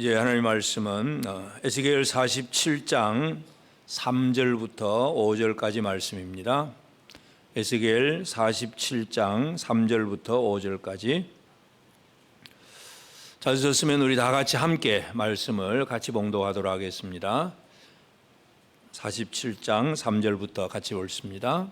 이제 하나님 말씀은 에스겔 47장 3절부터 5절까지 말씀입니다. 에스겔 47장 3절부터 5절까지. 찾으셨으면 우리 다 같이 함께 말씀을 같이 봉독하도록 하겠습니다. 47장 3절부터 같이 읽습니다.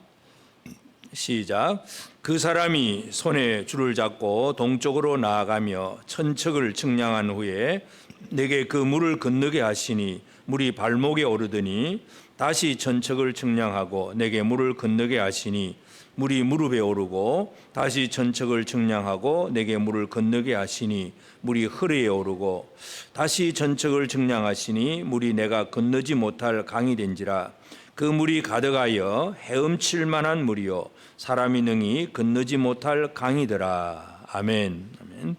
시작. 그 사람이 손에 줄을 잡고 동쪽으로 나아가며 천척을 측량한 후에 내게 그 물을 건너게 하시니 물이 발목에 오르더니 다시 천척을 측량하고 내게 물을 건너게 하시니 물이 무릎에 오르고 다시 천척을 측량하고 내게 물을 건너게 하시니 물이 허리에 오르고 다시 천척을 측량하시니 물이 내가 건너지 못할 강이 된지라. 그 물이 가득하여 헤엄칠 만한 물이요 사람이 능히 건너지 못할 강이더라. 아멘. 아멘.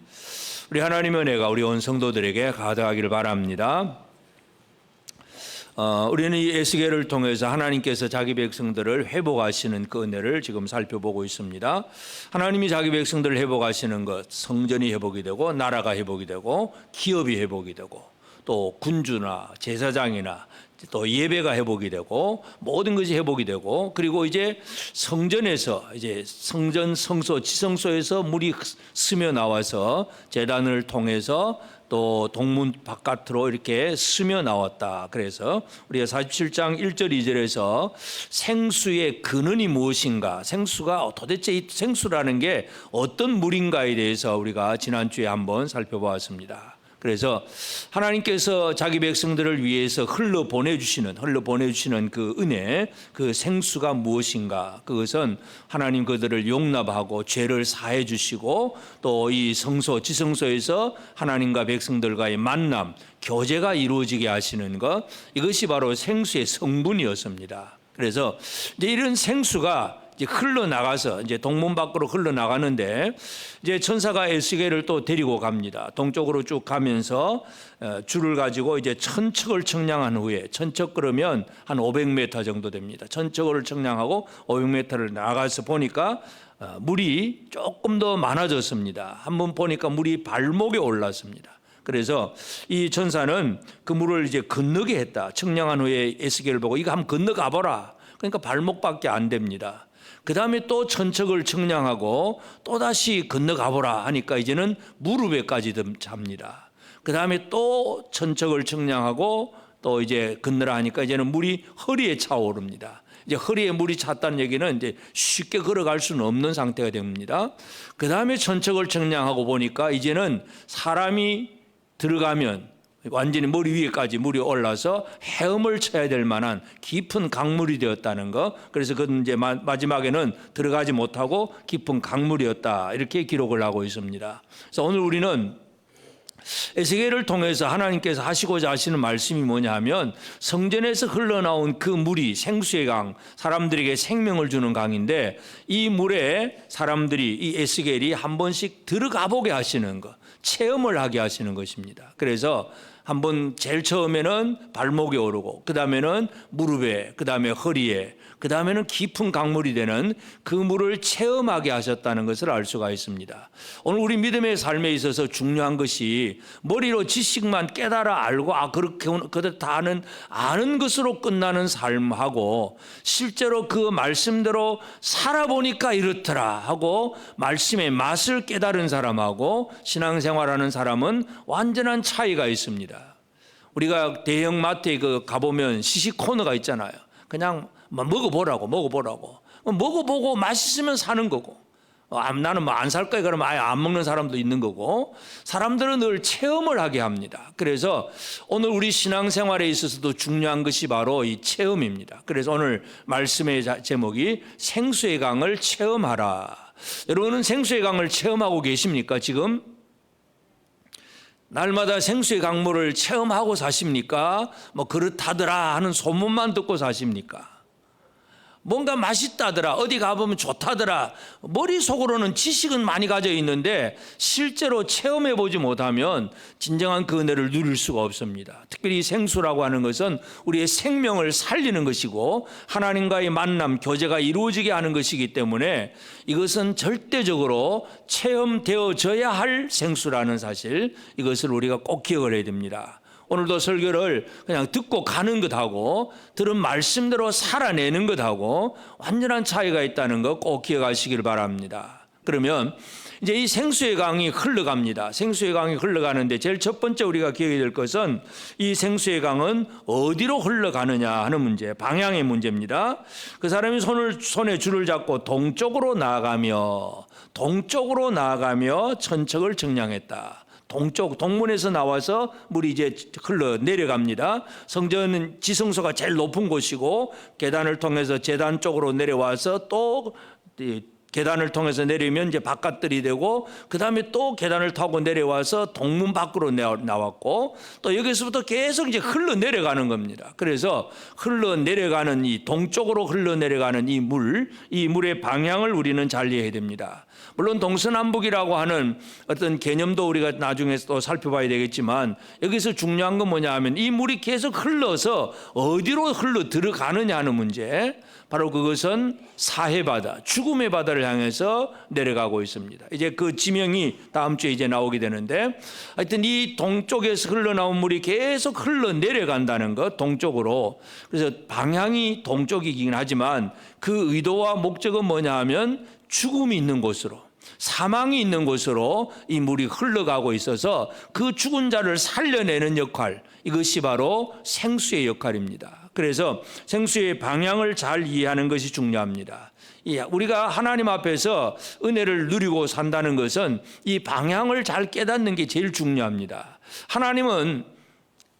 우리 하나님의 은혜가 우리 온 성도들에게 가득하기를 바랍니다. 우리는 이 에스겔을 통해서 하나님께서 자기 백성들을 회복하시는 그 은혜를 지금 살펴보고 있습니다. 하나님이 자기 백성들을 회복하시는 것, 성전이 회복이 되고 나라가 회복이 되고 기업이 회복이 되고 또 군주나 제사장이나 또 예배가 회복이 되고 모든 것이 회복이 되고, 그리고 이제 성전에서 이제 성전 성소 지성소에서 물이 스며 나와서 제단을 통해서 또 동문 바깥으로 이렇게 스며 나왔다. 그래서 우리가 47장 1절 2절에서 생수의 근원이 무엇인가, 생수가 도대체 이 생수라는 게 어떤 물인가에 대해서 우리가 지난주에 한번 살펴보았습니다. 그래서 하나님께서 자기 백성들을 위해서 흘러 보내주시는 그 은혜, 그 생수가 무엇인가? 그것은 하나님 그들을 용납하고 죄를 사해 주시고 또 이 성소 지성소에서 하나님과 백성들과의 만남, 교제가 이루어지게 하시는 것, 이것이 바로 생수의 성분이었습니다. 그래서 이제 이런 생수가 이제 흘러나가서 이제 동문 밖으로 흘러나가는데, 이제 천사가 에스겔을 또 데리고 갑니다. 동쪽으로 쭉 가면서 줄을 가지고 이제 천척을 측량한 후에, 천척 그러면 한 500m 정도 됩니다. 천척을 측량하고 500m를 나가서 보니까 물이 조금 더 많아졌습니다. 한번 보니까 물이 발목에 올랐습니다. 그래서 이 천사는 그 물을 이제 건너게 했다. 측량한 후에 에스겔을 보고 이거 한번 건너가 보라. 그러니까 발목밖에 안 됩니다. 그 다음에 또 천척을 측량하고 또다시 건너가 보라 하니까 이제는 무릎에까지 잡니다. 그 다음에 또 천척을 측량하고 또 이제 건너라 하니까 이제는 물이 허리에 차오릅니다. 이제 허리에 물이 찼다는 얘기는 이제 쉽게 걸어갈 수는 없는 상태가 됩니다. 그 다음에 천척을 측량하고 보니까 이제는 사람이 들어가면 완전히 머리 위에까지 물이 올라서 헤엄을 쳐야 될 만한 깊은 강물이 되었다는 것. 그래서 그건 이제 마지막에는 들어가지 못하고 깊은 강물이었다, 이렇게 기록을 하고 있습니다. 그래서 오늘 우리는 에스겔을 통해서 하나님께서 하시고자 하시는 말씀이 뭐냐 하면, 성전에서 흘러나온 그 물이 생수의 강, 사람들에게 생명을 주는 강인데, 이 물에 사람들이, 이 에스겔이 한 번씩 들어가 보게 하시는 것, 체험을 하게 하시는 것입니다. 그래서 한번 제일 처음에는 발목에 오르고, 그 다음에는 무릎에, 그 다음에 허리에, 그 다음에는 깊은 강물이 되는 그 물을 체험하게 하셨다는 것을 알 수가 있습니다. 오늘 우리 믿음의 삶에 있어서 중요한 것이 머리로 지식만 깨달아 알고 그렇다 아는 것으로 끝나는 삶하고, 실제로 그 말씀대로 살아보니까 이렇더라 하고 말씀의 맛을 깨달은 사람하고 신앙생활하는 사람은 완전한 차이가 있습니다. 우리가 대형 마트에 가보면 시식 코너가 있잖아요. 그냥 먹어보라고 먹어보고 맛있으면 사는 거고, 나는 안 살 거야 그러면 아예 안 먹는 사람도 있는 거고, 사람들은 늘 체험을 하게 합니다. 그래서 오늘 우리 신앙생활에 있어서도 중요한 것이 바로 이 체험입니다. 그래서 오늘 말씀의 제목이 생수의 강을 체험하라. 여러분은 생수의 강을 체험하고 계십니까? 지금 날마다 생수의 강물을 체험하고 사십니까? 뭐 그렇다더라 하는 소문만 듣고 사십니까? 뭔가 맛있다더라, 어디 가보면 좋다더라, 머릿속으로는 지식은 많이 가져 있는데 실제로 체험해 보지 못하면 진정한 그 은혜를 누릴 수가 없습니다. 특별히 생수라고 하는 것은 우리의 생명을 살리는 것이고 하나님과의 만남, 교제가 이루어지게 하는 것이기 때문에 이것은 절대적으로 체험되어져야 할 생수라는 사실, 이것을 우리가 꼭 기억을 해야 됩니다. 오늘도 설교를 그냥 듣고 가는 것하고 들은 말씀대로 살아내는 것하고 완전한 차이가 있다는 거 꼭 기억하시길 바랍니다. 그러면 이제 이 생수의 강이 흘러갑니다. 생수의 강이 흘러가는데 제일 첫 번째 우리가 기억해야 될 것은 이 생수의 강은 어디로 흘러가느냐 하는 문제, 방향의 문제입니다. 그 사람이 손에 줄을 잡고 동쪽으로 나아가며 천척을 정량했다. 동문에서 나와서 물이 이제 흘러 내려갑니다. 성전은 지성소가 제일 높은 곳이고 계단을 통해서 제단 쪽으로 내려와서 또 계단을 통해서 내리면 이제 바깥들이 되고 그 다음에 또 계단을 타고 내려와서 동문 밖으로 나왔고 또 여기서부터 계속 이제 흘러 내려가는 겁니다. 그래서 흘러 내려가는 이 동쪽으로 흘러 내려가는 이 물의 방향을 우리는 잘 이해해야 됩니다. 물론 동서남북이라고 하는 어떤 개념도 우리가 나중에 또 살펴봐야 되겠지만 여기서 중요한 건 뭐냐 하면 이 물이 계속 흘러서 어디로 흘러 들어가느냐 하는 문제, 바로 그것은 사해바다, 죽음의 바다를 향해서 내려가고 있습니다. 이제 그 지명이 다음 주에 이제 나오게 되는데 하여튼 이 동쪽에서 흘러나온 물이 계속 흘러 내려간다는 것, 동쪽으로. 그래서 방향이 동쪽이긴 하지만 그 의도와 목적은 뭐냐 하면 죽음이 있는 곳으로, 사망이 있는 곳으로 이 물이 흘러가고 있어서 그 죽은 자를 살려내는 역할, 이것이 바로 생수의 역할입니다. 그래서 생수의 방향을 잘 이해하는 것이 중요합니다. 우리가 하나님 앞에서 은혜를 누리고 산다는 것은 이 방향을 잘 깨닫는 게 제일 중요합니다. 하나님은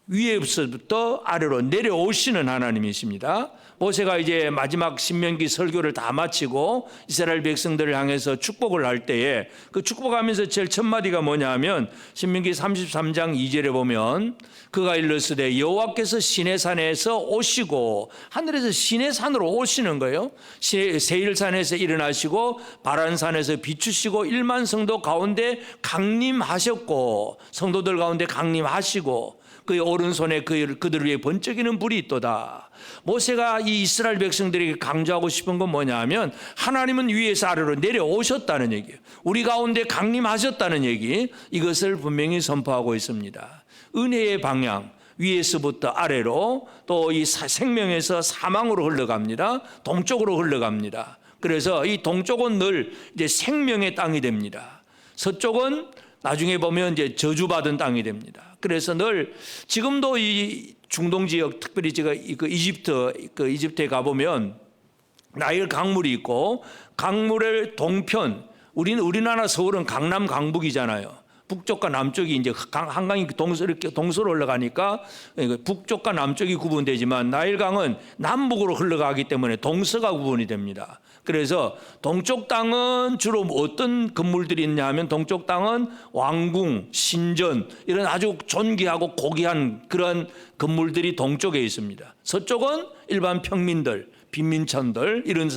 위에서부터 아래로 내려오시는 하나님이십니다. 모세가 이제 마지막 신명기 설교를 다 마치고 이스라엘 백성들을 향해서 축복을 할 때에 그 축복하면서 제일 첫 마디가 뭐냐 하면 신명기 33장 2절에 보면 그가 일렀으되 여호와께서 시내산에서 오시고, 하늘에서 시내산으로 오시는 거예요. 세일산에서 일어나시고 바란산에서 비추시고 1만 성도 가운데 강림하셨고, 성도들 가운데 강림하시고 그의 오른손에 그들을 위해 번쩍이는 불이 있도다. 모세가 이 이스라엘 백성들에게 강조하고 싶은 건 뭐냐 하면 하나님은 위에서 아래로 내려오셨다는 얘기예요. 우리 가운데 강림하셨다는 얘기, 이것을 분명히 선포하고 있습니다. 은혜의 방향, 위에서부터 아래로, 또 이 생명에서 사망으로 흘러갑니다. 동쪽으로 흘러갑니다. 그래서 이 동쪽은 늘 이제 생명의 땅이 됩니다. 서쪽은 나중에 보면 이제 저주받은 땅이 됩니다. 그래서 늘 지금도 이 중동 지역, 특별히 제가 이집트에 가보면 나일 강물이 있고, 강물의 동편, 우리나라 서울은 강남 강북이잖아요. 북쪽과 남쪽이 이제 한강이 동서로 흘러가니까 북쪽과 남쪽이 구분되지만 나일강은 남북으로 흘러가기 때문에 동서가 구분이 됩니다. 그래서 동쪽 땅은 주로 어떤 건물들이 있냐 하면 동쪽 땅은 왕궁, 신전, 이런 아주 존귀하고 고귀한 그런 건물들이 동쪽에 있습니다. 서쪽은 일반 평민들, 빈민촌들, 이런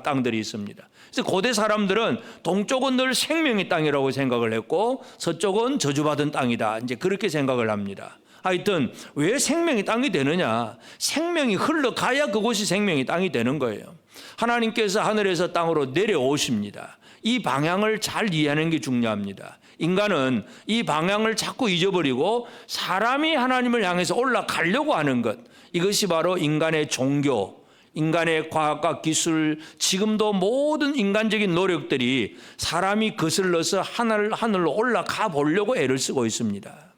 땅들이 있습니다. 그래서 고대 사람들은 동쪽은 늘 생명의 땅이라고 생각을 했고 서쪽은 저주받은 땅이다, 이제 그렇게 생각을 합니다. 하여튼 왜 생명의 땅이 되느냐? 생명이 흘러가야 그곳이 생명의 땅이 되는 거예요. 하나님께서 하늘에서 땅으로 내려오십니다. 이 방향을 잘 이해하는 게 중요합니다. 인간은 이 방향을 자꾸 잊어버리고 사람이 하나님을 향해서 올라가려고 하는 것, 이것이 바로 인간의 종교, 인간의 과학과 기술, 지금도 모든 인간적인 노력들이 사람이 거슬러서 하늘로 올라가 보려고 애를 쓰고 있습니다.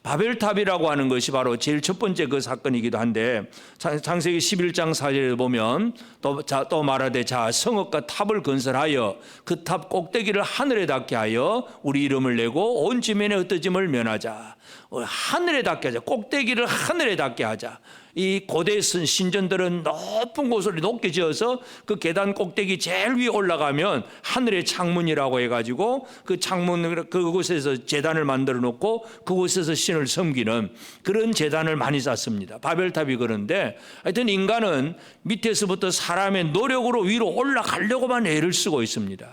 바벨탑이라고 하는 것이 바로 제일 첫 번째 그 사건이기도 한데, 창세기 11장 4절에 보면 또 말하되 자 성읍과 탑을 건설하여 그 탑 꼭대기를 하늘에 닿게 하여 우리 이름을 내고 온 지면에 흩어짐을 면하자. 하늘에 닿게 하자. 꼭대기를 하늘에 닿게 하자. 이 고대 신전들은 높은 곳을 높게 지어서 그 계단 꼭대기 제일 위에 올라가면 하늘의 창문이라고 해가지고 그 창문 그곳에서 제단을 만들어 놓고 그곳에서 신을 섬기는 그런 제단을 많이 쌓습니다. 바벨탑이 그런데 하여튼 인간은 밑에서부터 사람의 노력으로 위로 올라가려고만 애를 쓰고 있습니다.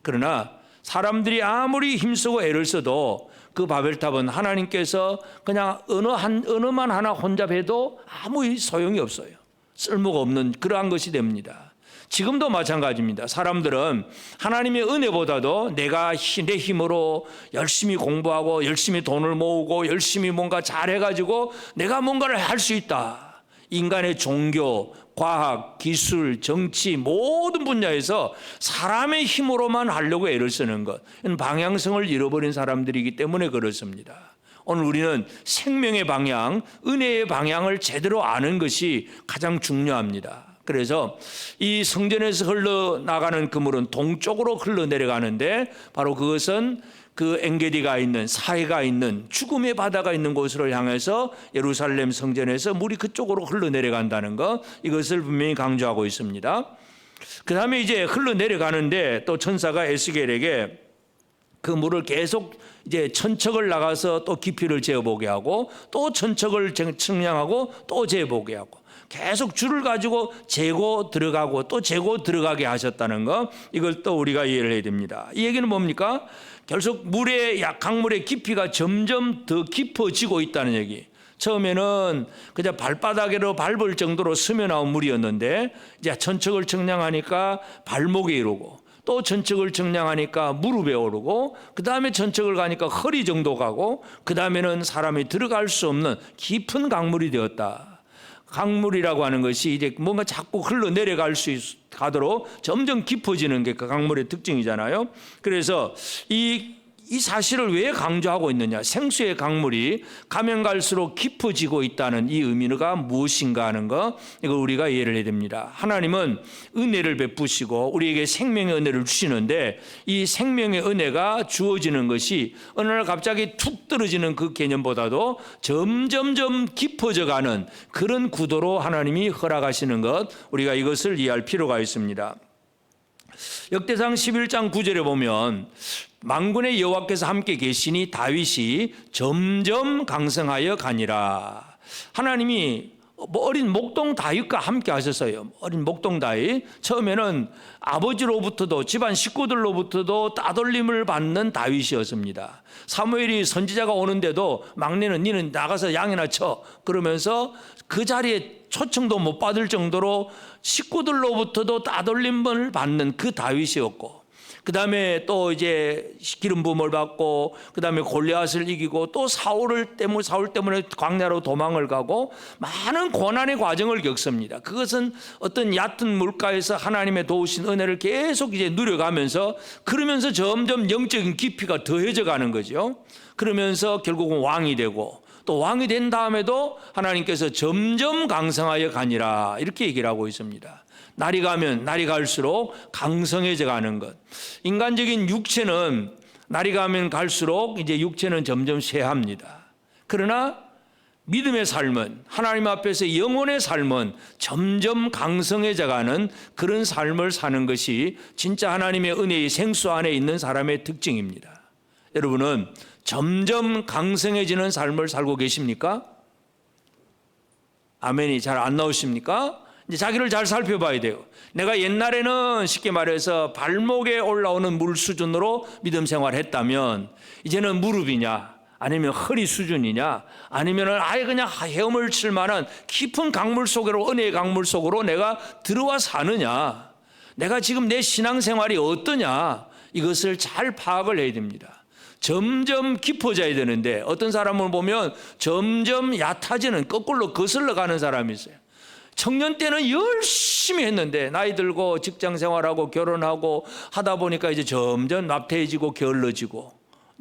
그러나 사람들이 아무리 힘쓰고 애를 써도 그 바벨탑은 하나님께서 그냥 언어만 하나 혼잡해도 아무 소용이 없어요. 쓸모가 없는 그러한 것이 됩니다. 지금도 마찬가지입니다. 사람들은 하나님의 은혜보다도 내가 내 힘으로 열심히 공부하고 열심히 돈을 모으고 열심히 뭔가 잘해가지고 내가 뭔가를 할 수 있다. 인간의 종교, 과학, 기술, 정치 모든 분야에서 사람의 힘으로만 하려고 애를 쓰는 것, 방향성을 잃어버린 사람들이기 때문에 그렇습니다. 오늘 우리는 생명의 방향, 은혜의 방향을 제대로 아는 것이 가장 중요합니다. 그래서 이 성전에서 흘러나가는 그물은 동쪽으로 흘러내려가는데 바로 그것은 그 엔게디가 있는 사해가 있는 죽음의 바다가 있는 곳으로 향해서 예루살렘 성전에서 물이 그쪽으로 흘러내려간다는 것, 이것을 분명히 강조하고 있습니다. 그 다음에 이제 흘러내려가는데 또 천사가 에스겔에게 그 물을 계속 이제 천척을 나가서 또 깊이를 재어보게 하고 또 천척을 측량하고 또 재보게 하고 계속 줄을 가지고 재고 들어가고 또 재고 들어가게 하셨다는 거, 이걸 또 우리가 이해를 해야 됩니다. 이 얘기는 뭡니까? 결국 강물의 깊이가 점점 더 깊어지고 있다는 얘기. 처음에는 그냥 발바닥으로 밟을 정도로 스며나온 물이었는데 이제 천척을 측량하니까 발목에 이르고 또 천척을 측량하니까 무릎에 오르고 그 다음에 천척을 가니까 허리 정도 가고 그 다음에는 사람이 들어갈 수 없는 깊은 강물이 되었다. 강물이라고 하는 것이 이제 뭔가 자꾸 흘러내려갈 수 가도록 점점 깊어지는 게 그 강물의 특징이잖아요. 그래서 이 사실을 왜 강조하고 있느냐? 생수의 강물이 가면 갈수록 깊어지고 있다는 이 의미가 무엇인가 하는 거, 이걸 우리가 이해를 해야 됩니다. 하나님은 은혜를 베푸시고 우리에게 생명의 은혜를 주시는데 이 생명의 은혜가 주어지는 것이 어느 날 갑자기 툭 떨어지는 그 개념보다도 점점점 깊어져 가는 그런 구도로 하나님이 허락하시는 것, 우리가 이것을 이해할 필요가 있습니다. 역대상 11장 9절에 보면 만군의 여호와께서 함께 계시니 다윗이 점점 강성하여 가니라. 하나님이 어린 목동 다윗과 함께 하셨어요. 어린 목동 다윗, 처음에는 아버지로부터도 집안 식구들로부터도 따돌림을 받는 다윗이었습니다. 사무엘이 선지자가 오는데도 막내는 니는 나가서 양이나 쳐 그러면서 그 자리에 초청도 못 받을 정도로 식구들로부터도 따돌림을 받는 그 다윗이었고, 그 다음에 또 이제 기름 부음을 받고 그 다음에 골리앗을 이기고 또 사울 때문에 광야로 도망을 가고 많은 고난의 과정을 겪습니다. 그것은 어떤 얕은 물가에서 하나님의 도우신 은혜를 계속 이제 누려가면서 그러면서 점점 영적인 깊이가 더해져 가는 거죠. 그러면서 결국은 왕이 되고 또 왕이 된 다음에도 하나님께서 점점 강성하여 가니라 이렇게 얘기를 하고 있습니다. 날이 가면 날이 갈수록 강성해져 가는 것. 인간적인 육체는 날이 가면 갈수록 이제 육체는 점점 쇠합니다. 그러나 믿음의 삶은, 하나님 앞에서 영혼의 삶은 점점 강성해져 가는 그런 삶을 사는 것이 진짜 하나님의 은혜의 생수 안에 있는 사람의 특징입니다. 여러분은 점점 강성해지는 삶을 살고 계십니까? 아멘이 잘 안 나오십니까? 이제 자기를 잘 살펴봐야 돼요. 내가 옛날에는 쉽게 말해서 발목에 올라오는 물 수준으로 믿음 생활했다면 이제는 무릎이냐 아니면 허리 수준이냐 아니면 아예 그냥 헤엄을 칠 만한 깊은 강물 속으로, 은혜의 강물 속으로 내가 들어와 사느냐, 내가 지금 내 신앙생활이 어떠냐, 이것을 잘 파악을 해야 됩니다. 점점 깊어져야 되는데 어떤 사람을 보면 점점 얕아지는, 거꾸로 거슬러 가는 사람이 있어요. 청년 때는 열심히 했는데 나이 들고 직장 생활하고 결혼하고 하다 보니까 이제 점점 나태해지고 게을러지고,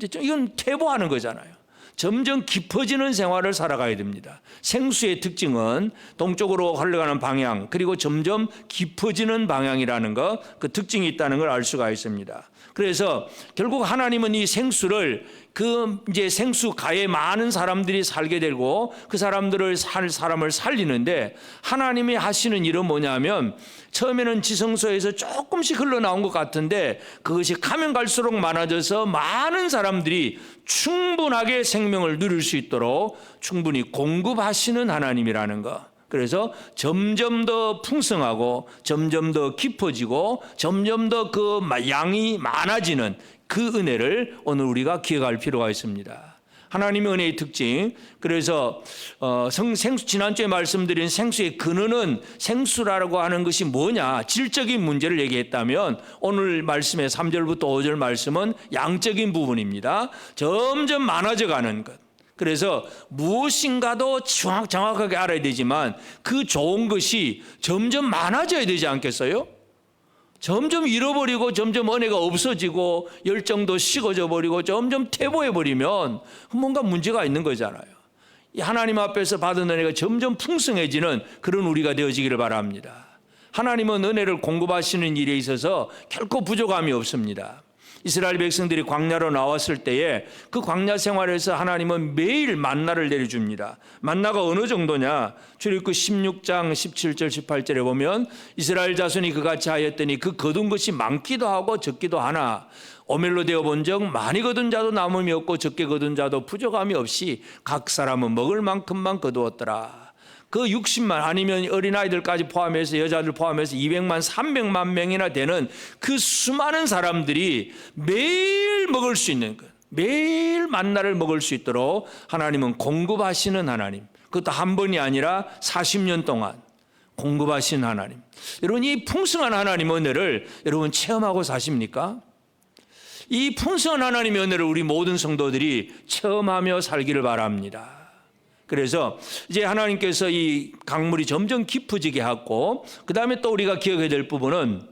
이제 이건 퇴보하는 거잖아요. 점점 깊어지는 생활을 살아가야 됩니다. 생수의 특징은 동쪽으로 흘러가는 방향, 그리고 점점 깊어지는 방향이라는 것, 그 특징이 있다는 걸 알 수가 있습니다. 그래서 결국 하나님은 이 생수를 이제 생수가에 많은 사람들이 살게 되고 그 사람들을 사람을 살리는데, 하나님이 하시는 일은 뭐냐면, 처음에는 지성소에서 조금씩 흘러나온 것 같은데 그것이 가면 갈수록 많아져서 많은 사람들이 충분하게 생명을 누릴 수 있도록 충분히 공급하시는 하나님이라는 것. 그래서 점점 더 풍성하고 점점 더 깊어지고 점점 더 그 양이 많아지는 그 은혜를 오늘 우리가 기억할 필요가 있습니다. 하나님의 은혜의 특징. 그래서 생수, 지난주에 말씀드린 생수의 근원은, 생수라고 하는 것이 뭐냐, 질적인 문제를 얘기했다면, 오늘 말씀의 3절부터 5절 말씀은 양적인 부분입니다. 점점 많아져 가는 것. 그래서 무엇인가도 정확하게 알아야 되지만 그 좋은 것이 점점 많아져야 되지 않겠어요? 점점 잃어버리고 점점 은혜가 없어지고 열정도 식어져 버리고 점점 퇴보해 버리면 뭔가 문제가 있는 거잖아요. 하나님 앞에서 받은 은혜가 점점 풍성해지는 그런 우리가 되어지기를 바랍니다. 하나님은 은혜를 공급하시는 일에 있어서 결코 부족함이 없습니다. 이스라엘 백성들이 광야로 나왔을 때에 그 광야 생활에서 하나님은 매일 만나를 내려줍니다. 만나가 어느 정도냐, 출애굽기 16장 17절 18절에 보면 이스라엘 자손이 그같이 하였더니 그 거둔 것이 많기도 하고 적기도 하나 오멜로 되어 본적 많이 거둔 자도 남음이 없고 적게 거둔 자도 부족함이 없이 각 사람은 먹을 만큼만 거두었더라. 그 60만 아니면 어린아이들까지 포함해서 여자들 포함해서 200만 300만 명이나 되는 그 수많은 사람들이 매일 먹을 수 있는 것, 매일 만나를 먹을 수 있도록 하나님은 공급하시는 하나님. 그것도 한 번이 아니라 40년 동안 공급하신 하나님. 여러분, 이 풍성한 하나님의 은혜를 여러분 체험하고 사십니까? 이 풍성한 하나님의 은혜를 우리 모든 성도들이 체험하며 살기를 바랍니다. 그래서 이제 하나님께서 이 강물이 점점 깊어지게 하고, 그 다음에 또 우리가 기억해야 될 부분은,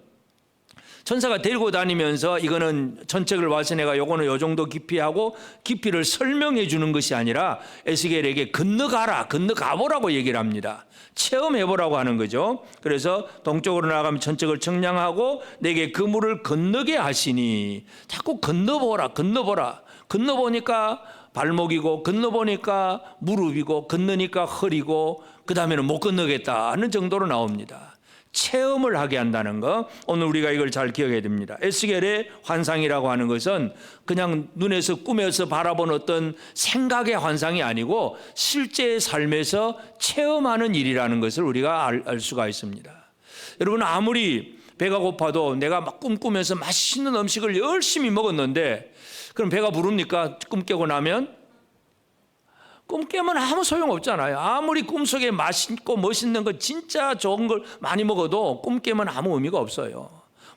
천사가 데리고 다니면서 이거는 전책을 와서 내가 요거는 요 정도 깊이 하고 깊이를 설명해 주는 것이 아니라 에스겔에게 건너가보라고 얘기를 합니다. 체험해보라고 하는 거죠. 그래서 동쪽으로 나가면 전책을 청량하고 내게 그 물을 건너게 하시니, 자꾸 건너보라. 건너보니까 발목이고, 건너보니까 무릎이고, 건너니까 허리고, 그 다음에는 못 건너겠다 하는 정도로 나옵니다. 체험을 하게 한다는 거, 오늘 우리가 이걸 잘 기억해야 됩니다. 에스겔의 환상이라고 하는 것은 그냥 눈에서 꿈에서 바라본 어떤 생각의 환상이 아니고 실제의 삶에서 체험하는 일이라는 것을 우리가 알 수가 있습니다. 여러분, 아무리 배가 고파도 내가 막 꿈꾸면서 맛있는 음식을 열심히 먹었는데 그럼 배가 부릅니까? 꿈 깨고 나면? 꿈 깨면 아무 소용없잖아요. 아무리 꿈속에 맛있고 멋있는 거 진짜 좋은 걸 많이 먹어도 꿈 깨면 아무 의미가 없어요.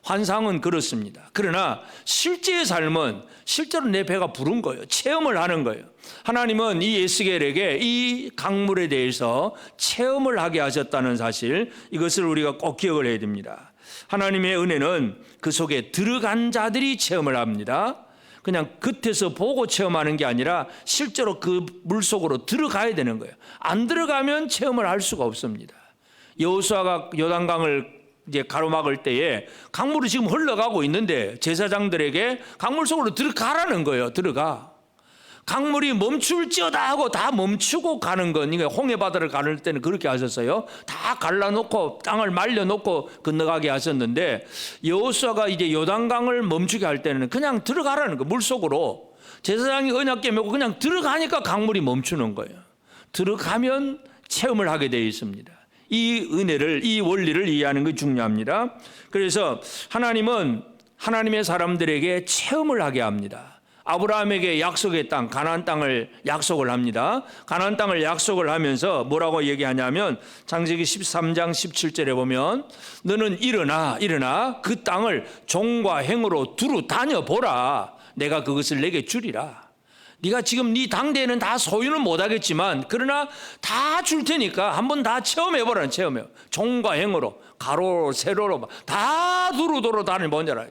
환상은 그렇습니다. 그러나 실제의 삶은 실제로 내 배가 부른 거예요. 체험을 하는 거예요. 하나님은 이 에스겔에게 이 강물에 대해서 체험을 하게 하셨다는 사실, 이것을 우리가 꼭 기억을 해야 됩니다. 하나님의 은혜는 그 속에 들어간 자들이 체험을 합니다. 그냥 겉에서 보고 체험하는 게 아니라 실제로 그 물속으로 들어가야 되는 거예요. 안 들어가면 체험을 할 수가 없습니다. 여호수아가 요단강을 이제 가로막을 때에 강물이 지금 흘러가고 있는데 제사장들에게 강물 속으로 들어가라는 거예요. 들어가. 강물이 멈출지어다 하고 다 멈추고 가는 건, 그러니까 홍해바다를 가를 때는 그렇게 하셨어요. 다 갈라놓고 땅을 말려놓고 건너가게 하셨는데, 여호수아가 이제 요단강을 멈추게 할 때는 그냥 들어가라는 거예요. 물속으로. 제사장이 언약궤 메고 그냥 들어가니까 강물이 멈추는 거예요. 들어가면 체험을 하게 되어 있습니다. 이 은혜를, 이 원리를 이해하는 게 중요합니다. 그래서 하나님은 하나님의 사람들에게 체험을 하게 합니다. 아브라함에게 약속의 땅, 가나안 땅을 약속을 합니다. 가나안 땅을 약속을 하면서 뭐라고 얘기하냐면, 창세기 13장 17절에 보면 너는 일어나 그 땅을 종과 행으로 두루 다녀보라. 내가 그것을 내게 주리라. 네가 지금 네 당대에는 다 소유는 못하겠지만 그러나 다 줄 테니까 한번 다 체험해보라는, 체험해. 종과 행으로, 가로로 세로로 다 두루두루 다녀보라.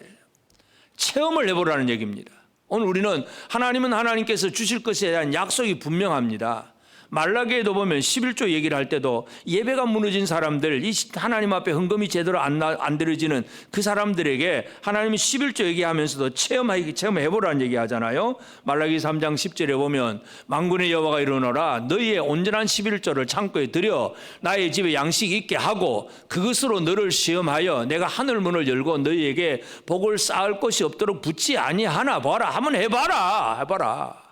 체험을 해보라는 얘기입니다. 오늘 우리는 하나님은 하나님께서 주실 것에 대한 약속이 분명합니다. 말라기에도 보면 11조 얘기를 할 때도 예배가 무너진 사람들, 이 하나님 앞에 헌금이 제대로 안 드려지는 그 사람들에게 하나님이 11조 얘기하면서도 체험해보라는 얘기 하잖아요. 말라기 3장 10절에 보면 만군의 여호와가 이르노라 너희의 온전한 11조를 창고에 들여 나의 집에 양식이 있게 하고 그것으로 너를 시험하여 내가 하늘 문을 열고 너희에게 복을 쌓을 것이 없도록 붙지 아니하나 봐라. 한번 해봐라.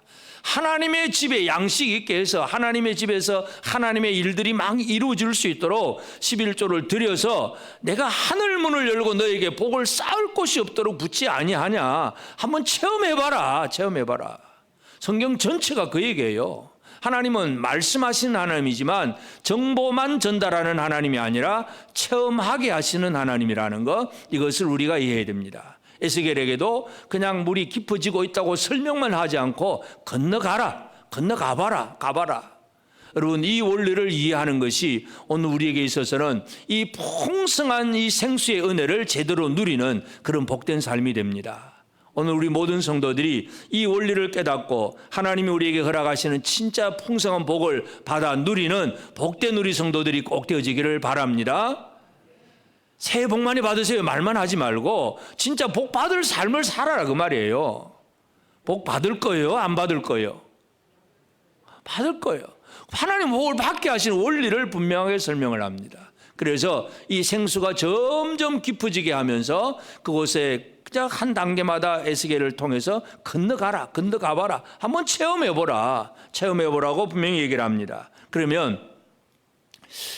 하나님의 집에 양식이 있게 해서 하나님의 집에서 하나님의 일들이 막 이루어질 수 있도록 11조를 들여서 내가 하늘 문을 열고 너에게 복을 쌓을 곳이 없도록 붙지 아니하냐. 한번 체험해봐라. 성경 전체가 그 얘기예요. 하나님은 말씀하시는 하나님이지만 정보만 전달하는 하나님이 아니라 체험하게 하시는 하나님이라는 것, 이것을 우리가 이해해야 됩니다. 에스겔에게도 그냥 물이 깊어지고 있다고 설명만 하지 않고 가봐라. 여러분, 이 원리를 이해하는 것이 오늘 우리에게 있어서는 이 풍성한 이 생수의 은혜를 제대로 누리는 그런 복된 삶이 됩니다. 오늘 우리 모든 성도들이 이 원리를 깨닫고 하나님이 우리에게 허락하시는 진짜 풍성한 복을 받아 누리는 복된 우리 성도들이 꼭 되어지기를 바랍니다. 새해 복 많이 받으세요 말만 하지 말고 진짜 복 받을 삶을 살아라 그 말이에요. 복 받을 거예요? 안 받을 거예요? 받을 거예요. 하나님 복을 받게 하시는 원리를 분명하게 설명을 합니다. 그래서 이 생수가 점점 깊어지게 하면서 그곳에 그냥 한 단계마다 에스겔을 통해서 건너가봐라. 한번 체험해보라고 분명히 얘기를 합니다. 그러면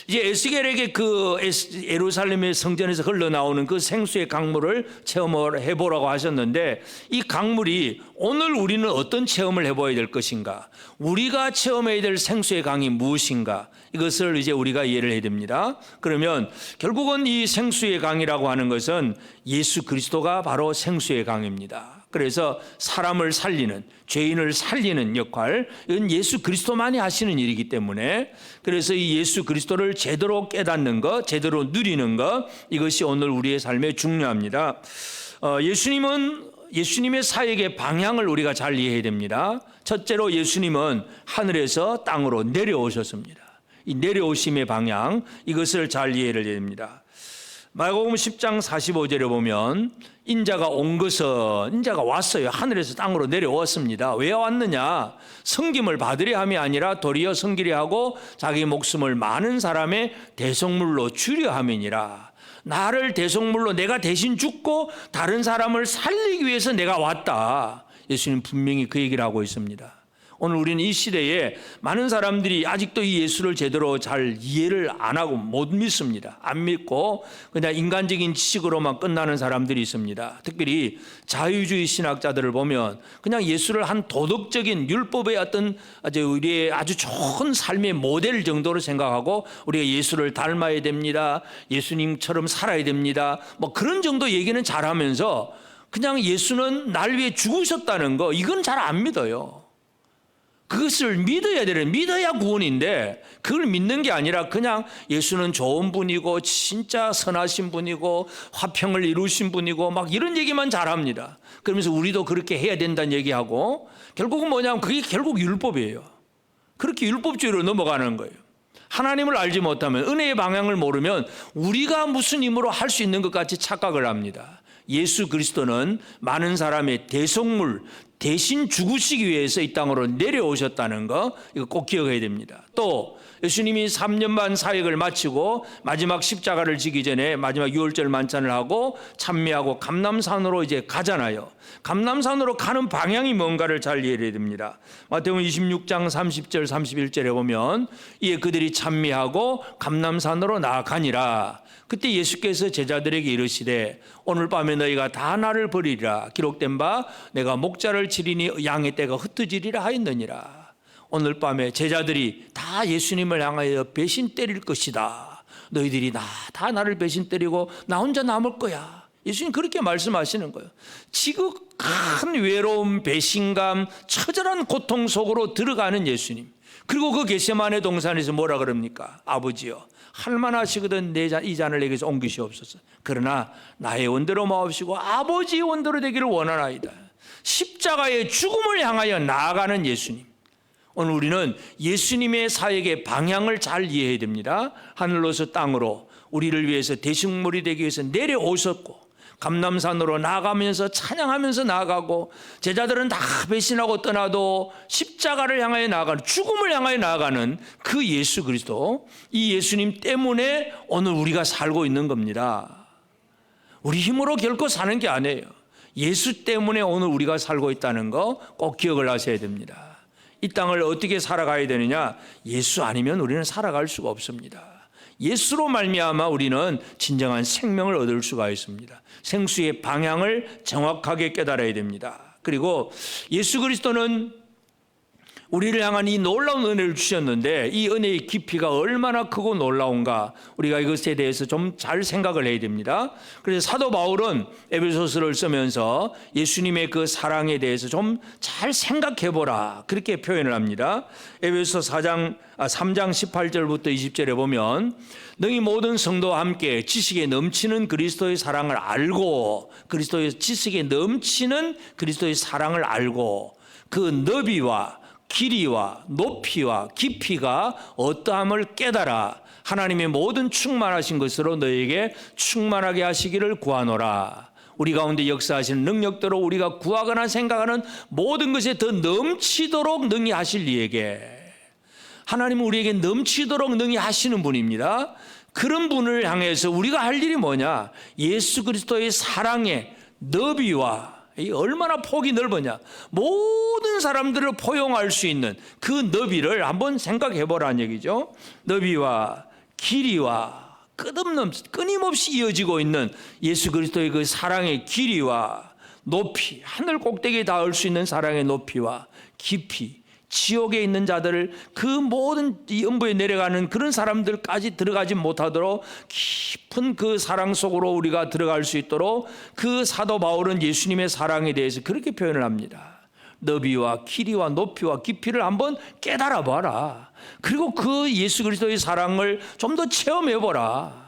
이제 에스겔에게 그 예루살렘의 성전에서 흘러나오는 그 생수의 강물을 체험을 해보라고 하셨는데, 이 강물이 오늘 우리는 어떤 체험을 해봐야 될 것인가, 우리가 체험해야 될 생수의 강이 무엇인가, 이것을 이제 우리가 이해를 해야 됩니다. 그러면 결국은 이 생수의 강이라고 하는 것은 예수 그리스도가 바로 생수의 강입니다. 그래서 사람을 살리는, 죄인을 살리는 역할, 이건 예수 그리스도만이 하시는 일이기 때문에, 그래서 이 예수 그리스도를 제대로 깨닫는 것, 제대로 누리는 것, 이것이 오늘 우리의 삶에 중요합니다. 예수님의 사역의 방향을 우리가 잘 이해해야 됩니다. 첫째로 예수님은 하늘에서 땅으로 내려오셨습니다. 이 내려오심의 방향, 이것을 잘 이해를 해야 됩니다. 마가복음 10장 45절에 보면 인자가 왔어요. 하늘에서 땅으로 내려왔습니다. 왜 왔느냐? 섬김을 받으려 함이 아니라 도리어 섬기려 하고 자기 목숨을 많은 사람의 대속물로 주려 함이니라. 나를 대속물로 내가 대신 죽고 다른 사람을 살리기 위해서 내가 왔다. 예수님 분명히 그 얘기를 하고 있습니다. 오늘 우리는 이 시대에 많은 사람들이 아직도 이 예수를 제대로 잘 이해를 안 하고 못 믿습니다. 안 믿고 그냥 인간적인 지식으로만 끝나는 사람들이 있습니다. 특별히 자유주의 신학자들을 보면 그냥 예수를 한 도덕적인 율법의 어떤 우리의 아주 좋은 삶의 모델 정도로 생각하고 우리가 예수를 닮아야 됩니다. 예수님처럼 살아야 됩니다. 뭐 그런 정도 얘기는 잘하면서 그냥 예수는 날 위해 죽으셨다는 거, 이건 잘 안 믿어요. 그것을 믿어야 구원인데, 그걸 믿는 게 아니라 그냥 예수는 좋은 분이고 진짜 선하신 분이고 화평을 이루신 분이고 막 이런 얘기만 잘합니다. 그러면서 우리도 그렇게 해야 된다는 얘기하고, 결국은 뭐냐면 그게 결국 율법이에요. 그렇게 율법주의로 넘어가는 거예요. 하나님을 알지 못하면, 은혜의 방향을 모르면 우리가 무슨 힘으로 할 수 있는 것 같이 착각을 합니다. 예수 그리스도는 많은 사람의 대속물, 대신 죽으시기 위해서 이 땅으로 내려오셨다는 거, 이거 꼭 기억해야 됩니다. 또 예수님이 3년 반 사역을 마치고 마지막 십자가를 지기 전에 마지막 유월절 만찬을 하고 찬미하고 감람산으로 이제 가잖아요. 감람산으로 가는 방향이 뭔가를 잘 이해해야 됩니다. 마태복음 26장 30절 31절에 보면 이에 그들이 찬미하고 감람산으로 나아가니라. 그때 예수께서 제자들에게 이르시되 오늘 밤에 너희가 다 나를 버리리라. 기록된 바 내가 목자를 치리니 양의 떼가 흩어지리라 하였느니라. 오늘 밤에 제자들이 다 예수님을 향하여 배신 때릴 것이다. 너희들이 다 나를 배신 때리고 나 혼자 남을 거야. 예수님 그렇게 말씀하시는 거예요. 지극한 외로움, 배신감, 처절한 고통 속으로 들어가는 예수님. 그리고 그 겟세마네 동산에서 뭐라 그럽니까? 아버지여, 할만하시거든 이 잔을 내게서 옮기시옵소서. 그러나 나의 원대로 마옵시고 아버지의 원대로 되기를 원하나이다. 십자가의 죽음을 향하여 나아가는 예수님. 오늘 우리는 예수님의 사역의 방향을 잘 이해해야 됩니다. 하늘로서 땅으로 우리를 위해서 대식물이 되기 위해서 내려오셨고, 감람산으로 나아가면서 찬양하면서 나아가고, 제자들은 다 배신하고 떠나도 십자가를 향하여 나아가는, 죽음을 향하여 나아가는 그 예수 그리스도, 이 예수님 때문에 오늘 우리가 살고 있는 겁니다. 우리 힘으로 결코 사는 게 아니에요. 예수 때문에 오늘 우리가 살고 있다는 거 꼭 기억을 하셔야 됩니다. 이 땅을 어떻게 살아가야 되느냐? 예수 아니면 우리는 살아갈 수가 없습니다. 예수로 말미암아 우리는 진정한 생명을 얻을 수가 있습니다. 생수의 방향을 정확하게 깨달아야 됩니다. 그리고 예수 그리스도는 우리를 향한 이 놀라운 은혜를 주셨는데, 이 은혜의 깊이가 얼마나 크고 놀라운가, 우리가 이것에 대해서 좀 잘 생각을 해야 됩니다. 그래서 사도 바울은 에베소서를 쓰면서 예수님의 그 사랑에 대해서 좀 잘 생각해 보라, 그렇게 표현을 합니다. 에베소서 3장 18절부터 20절에 보면, 너희 모든 성도와 함께 지식에 넘치는 그리스도의 사랑을 알고, 그리스도의 지식에 넘치는 그리스도의 사랑을 알고, 그 너비와 길이와 높이와 깊이가 어떠함을 깨달아 하나님의 모든 충만하신 것으로 너에게 충만하게 하시기를 구하노라. 우리 가운데 역사하시는 능력대로 우리가 구하거나 생각하는 모든 것에 더 넘치도록 능히 하실 이에게, 하나님은 우리에게 넘치도록 능히 하시는 분입니다. 그런 분을 향해서 우리가 할 일이 뭐냐? 예수 그리스도의 사랑의 너비와, 이 얼마나 폭이 넓으냐, 모든 사람들을 포용할 수 있는 그 너비를 한번 생각해 보라는 얘기죠. 너비와 길이와 끊임없이 이어지고 있는 예수 그리스도의 그 사랑의 길이와 높이, 하늘 꼭대기에 닿을 수 있는 사랑의 높이와 깊이, 지옥에 있는 자들을, 그 모든 이 음부에 내려가는 그런 사람들까지 들어가지 못하도록 깊은 그 사랑 속으로 우리가 들어갈 수 있도록, 그 사도 바울은 예수님의 사랑에 대해서 그렇게 표현을 합니다. 너비와 길이와 높이와 깊이를 한번 깨달아 봐라. 그리고 그 예수 그리스도의 사랑을 좀 더 체험해 보라.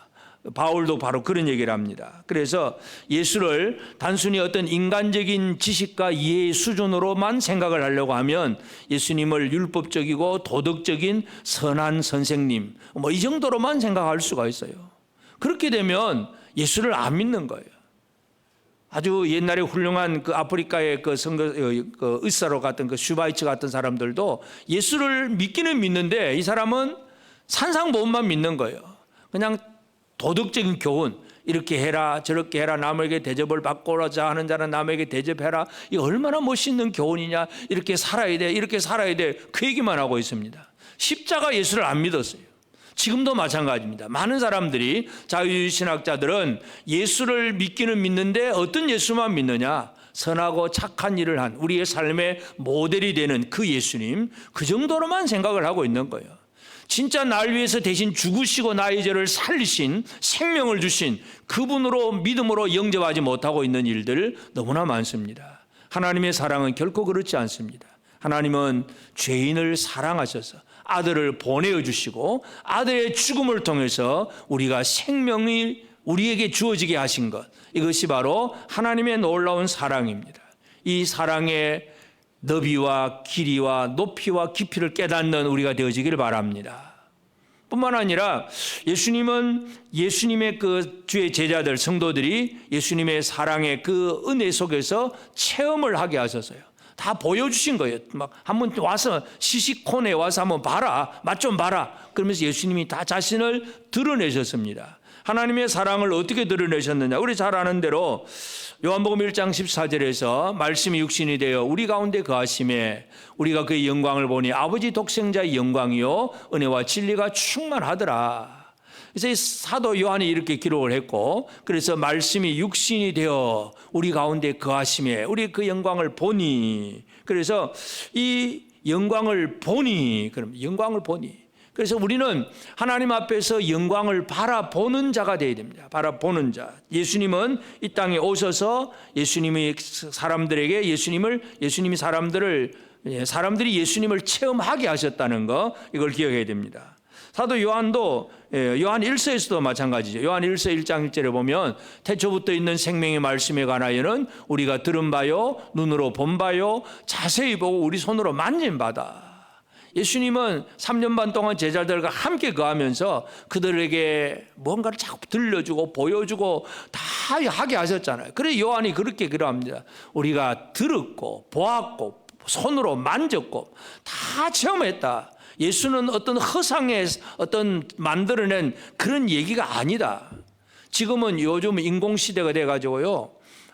바울도 바로 그런 얘기를 합니다. 그래서 예수를 단순히 어떤 인간적인 지식과 이해의 수준으로만 생각을 하려고 하면, 예수님을 율법적이고 도덕적인 선한 선생님, 이 정도로만 생각할 수가 있어요. 그렇게 되면 예수를 안 믿는 거예요. 아주 옛날에 훌륭한 그 아프리카의 그 의사로 같은 그 슈바이츠 같은 사람들도 예수를 믿기는 믿는데, 이 사람은 산상보험만 믿는 거예요. 그냥 도덕적인 교훈, 이렇게 해라 저렇게 해라, 남에게 대접을 받고자 하는 자는 남에게 대접해라, 이 얼마나 멋있는 교훈이냐, 이렇게 살아야 돼, 이렇게 살아야 돼, 그 얘기만 하고 있습니다. 십자가 예수를 안 믿었어요. 지금도 마찬가지입니다. 많은 사람들이, 자유신학자들은 예수를 믿기는 믿는데 어떤 예수만 믿느냐? 선하고 착한 일을 한 우리의 삶의 모델이 되는 그 예수님, 그 정도로만 생각을 하고 있는 거예요. 진짜 날 위해서 대신 죽으시고 나의 죄를 살리신, 생명을 주신 그분으로 믿음으로 영접하지 못하고 있는 일들 너무나 많습니다. 하나님의 사랑은 결코 그렇지 않습니다. 하나님은 죄인을 사랑하셔서 아들을 보내어 주시고, 아들의 죽음을 통해서 우리가 생명이 우리에게 주어지게 하신 것, 이것이 바로 하나님의 놀라운 사랑입니다. 이 사랑의 너비와 길이와 높이와 깊이를 깨닫는 우리가 되어지기를 바랍니다. 뿐만 아니라 예수님은, 예수님의 그 주의 제자들, 성도들이 예수님의 사랑의 그 은혜 속에서 체험을 하게 하셔서요, 다 보여주신 거예요. 막 한번 와서 시시콘에 와서 한번 봐라, 맛 좀 봐라, 그러면서 예수님이 다 자신을 드러내셨습니다. 하나님의 사랑을 어떻게 드러내셨느냐? 우리 잘 아는 대로 요한복음 1장 14절에서 말씀이 육신이 되어 우리 가운데 거하심에 우리가 그의 영광을 보니 아버지 독생자의 영광이요 은혜와 진리가 충만하더라. 그래서 사도 요한이 이렇게 기록을 했고, 그래서 말씀이 육신이 되어 우리 가운데 거하심에 우리 그 영광을 보니, 그래서 이 영광을 보니, 그럼 영광을 보니, 그래서 우리는 하나님 앞에서 영광을 바라보는 자가 되어야 됩니다. 바라보는 자. 예수님은 이 땅에 오셔서 예수님이 사람들에게 예수님이 사람들이 예수님을 체험하게 하셨다는 거, 이걸 기억해야 됩니다. 사도 요한도 요한 1서에서도 마찬가지죠. 요한 1서 1장 1절에 보면 태초부터 있는 생명의 말씀에 관하여는 우리가 들은 바요 눈으로 본 바요 자세히 보고 우리 손으로 만진 바다. 예수님은 3년 반 동안 제자들과 함께 거하면서 그들에게 뭔가를 자꾸 들려주고 보여주고 다 하게 하셨잖아요. 그래서 요한이 그렇게 그러합니다. 우리가 들었고 보았고 손으로 만졌고 다 체험했다. 예수는 어떤 허상의 어떤 만들어낸 그런 얘기가 아니다. 지금은 요즘 인공시대가 돼가지고요.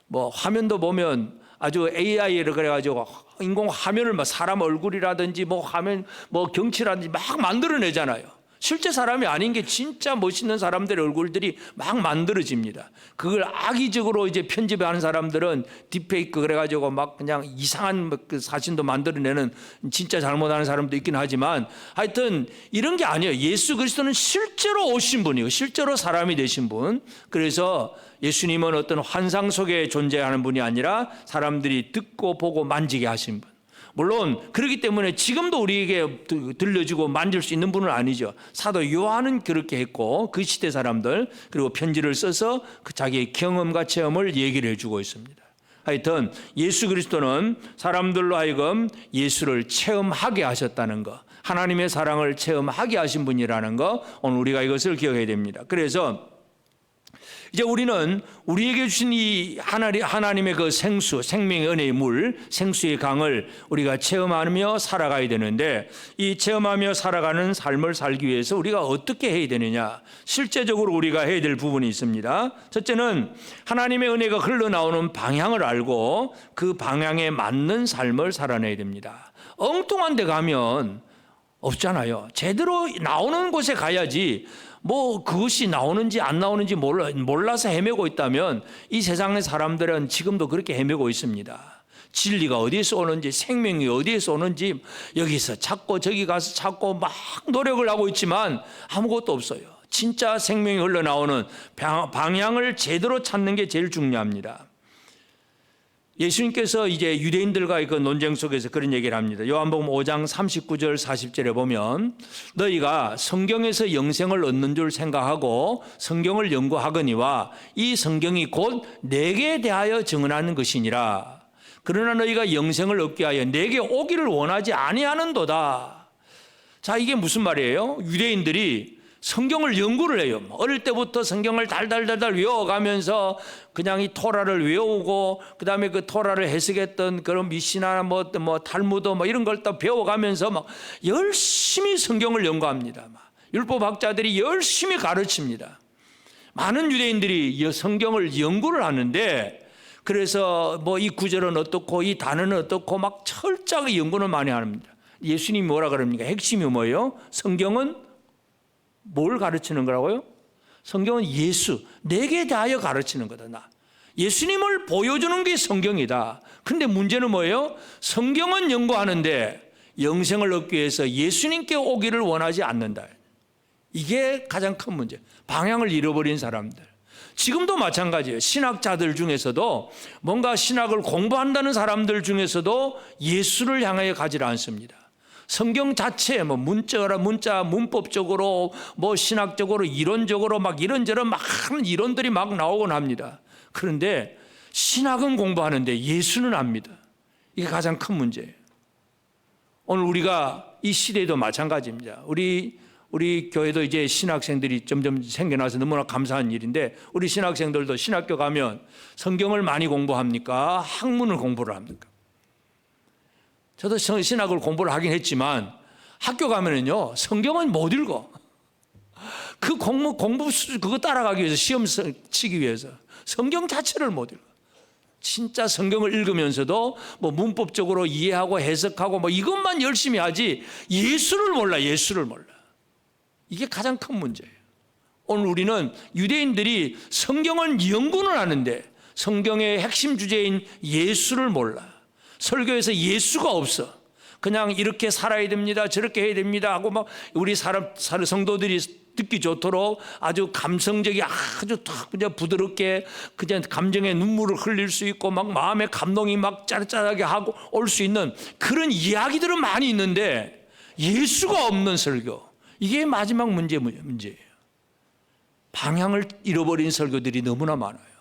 뭐 화면도 보면 아주 AI를 그래가지고 인공 화면을 막 사람 얼굴이라든지 뭐 화면 뭐 경치라든지 막 만들어내잖아요. 실제 사람이 아닌 게 진짜 멋있는 사람들의 얼굴들이 막 만들어집니다. 그걸 악의적으로 이제 편집하는 사람들은 딥페이크 그래가지고 막 그냥 이상한 그 사진도 만들어내는 진짜 잘못하는 사람도 있긴 하지만 하여튼 이런 게 아니에요. 예수 그리스도는 실제로 오신 분이고 실제로 사람이 되신 분. 그래서 예수님은 어떤 환상 속에 존재하는 분이 아니라 사람들이 듣고 보고 만지게 하신 분. 물론 그렇기 때문에 지금도 우리에게 들려주고 만질 수 있는 분은 아니죠. 사도 요한은 그렇게 했고 그 시대 사람들 그리고 편지를 써서 그 자기의 경험과 체험을 얘기를 해주고 있습니다. 하여튼 예수 그리스도는 사람들로 하여금 예수를 체험하게 하셨다는 것, 하나님의 사랑을 체험하게 하신 분이라는 것, 오늘 우리가 이것을 기억해야 됩니다. 그래서 이제 우리는 우리에게 주신 이 하나님의 그 생수, 생명의 은혜의 물, 생수의 강을 우리가 체험하며 살아가야 되는데 이 체험하며 살아가는 삶을 살기 위해서 우리가 어떻게 해야 되느냐? 실제적으로 우리가 해야 될 부분이 있습니다. 첫째는 하나님의 은혜가 흘러나오는 방향을 알고 그 방향에 맞는 삶을 살아내야 됩니다. 엉뚱한 데 가면 없잖아요. 제대로 나오는 곳에 가야지 뭐 그것이 나오는지 안 나오는지 몰라서 헤매고 있다면 이 세상의 사람들은 지금도 그렇게 헤매고 있습니다. 진리가 어디에서 오는지 생명이 어디에서 오는지 여기서 찾고 저기 가서 찾고 막 노력을 하고 있지만 아무것도 없어요. 진짜 생명이 흘러나오는 방향을 제대로 찾는 게 제일 중요합니다. 예수님께서 이제 유대인들과의 그 논쟁 속에서 그런 얘기를 합니다. 요한복음 5장 39절 40절에 보면 너희가 성경에서 영생을 얻는 줄 생각하고 성경을 연구하거니와 이 성경이 곧 내게 대하여 증언하는 것이니라. 그러나 너희가 영생을 얻게 하여 내게 오기를 원하지 아니하는도다. 자, 이게 무슨 말이에요? 유대인들이 성경을 연구를 해요. 어릴 때부터 성경을 달달달달 외워가면서 그냥 이 토라를 외우고 그 다음에 그 토라를 해석했던 그런 미시나 뭐 탈무드 뭐 이런 걸 또 배워가면서 막 열심히 성경을 연구합니다. 율법학자들이 열심히 가르칩니다. 많은 유대인들이 성경을 연구를 하는데 그래서 뭐 이 구절은 어떻고 이 단어는 어떻고 막 철저하게 연구는 많이 합니다. 예수님이 뭐라 그럽니까? 핵심이 뭐예요? 성경은 뭘 가르치는 거라고요? 성경은 예수, 내게 대하여 가르치는 거다. 나 예수님을 보여주는 게 성경이다. 근데 문제는 뭐예요? 성경은 연구하는데 영생을 얻기 위해서 예수님께 오기를 원하지 않는다. 이게 가장 큰 문제. 방향을 잃어버린 사람들. 지금도 마찬가지예요. 신학자들 중에서도 뭔가 신학을 공부한다는 사람들 중에서도 예수를 향하여 가지 않습니다. 성경 자체에 뭐 문자, 문법적으로 뭐 신학적으로 이론적으로 막 이런저런 많은 이론들이 막 나오곤 합니다. 그런데 신학은 공부하는데 예수는 압니다. 이게 가장 큰 문제예요. 오늘 우리가 이 시대에도 마찬가지입니다. 우리 교회도 이제 신학생들이 점점 생겨나서 너무나 감사한 일인데 우리 신학생들도 신학교 가면 성경을 많이 공부합니까? 학문을 공부를 합니까? 저도 신학을 공부를 하긴 했지만 학교 가면은요 성경은 못 읽어. 그 공부 그거 따라가기 위해서 시험 치기 위해서 성경 자체를 못 읽어. 진짜 성경을 읽으면서도 뭐 문법적으로 이해하고 해석하고 뭐 이것만 열심히 하지 예수를 몰라. 이게 가장 큰 문제예요. 오늘 우리는 유대인들이 성경을 연구는 하는데 성경의 핵심 주제인 예수를 몰라. 설교에서 예수가 없어. 그냥 이렇게 살아야 됩니다. 저렇게 해야 됩니다. 하고 막 우리 성도들이 듣기 좋도록 아주 감성적이 아주 탁 그냥 부드럽게 그냥 감정의 눈물을 흘릴 수 있고 막 마음의 감동이 막 짜릿짜릿하게 하고 올 수 있는 그런 이야기들은 많이 있는데 예수가 없는 설교, 이게 마지막 문제예요. 방향을 잃어버린 설교들이 너무나 많아요.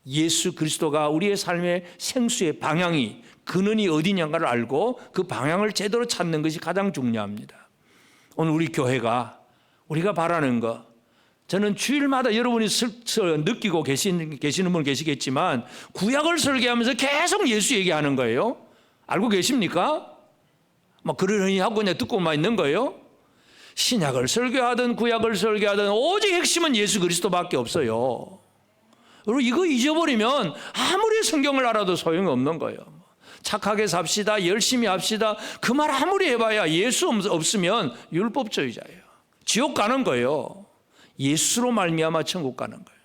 예수 그리스도가 우리의 삶의 생수의 방향이, 근원이 어디냐를 알고 그 방향을 제대로 찾는 것이 가장 중요합니다. 오늘 우리 교회가, 우리가 바라는 것, 저는 주일마다 여러분이 느끼고 계시는 분 계시겠지만 구약을 설교하면서 계속 예수 얘기하는 거예요. 알고 계십니까? 막 그러려니 하고 그냥 듣고만 있는 거예요. 신약을 설교하든 구약을 설교하든 오직 핵심은 예수 그리스도밖에 없어요. 그리고 이거 잊어버리면 아무리 성경을 알아도 소용이 없는 거예요. 착하게 삽시다, 열심히 합시다, 그 말 아무리 해봐야 예수 없으면 율법주의자예요. 지옥 가는 거예요. 예수로 말미암아 천국 가는 거예요.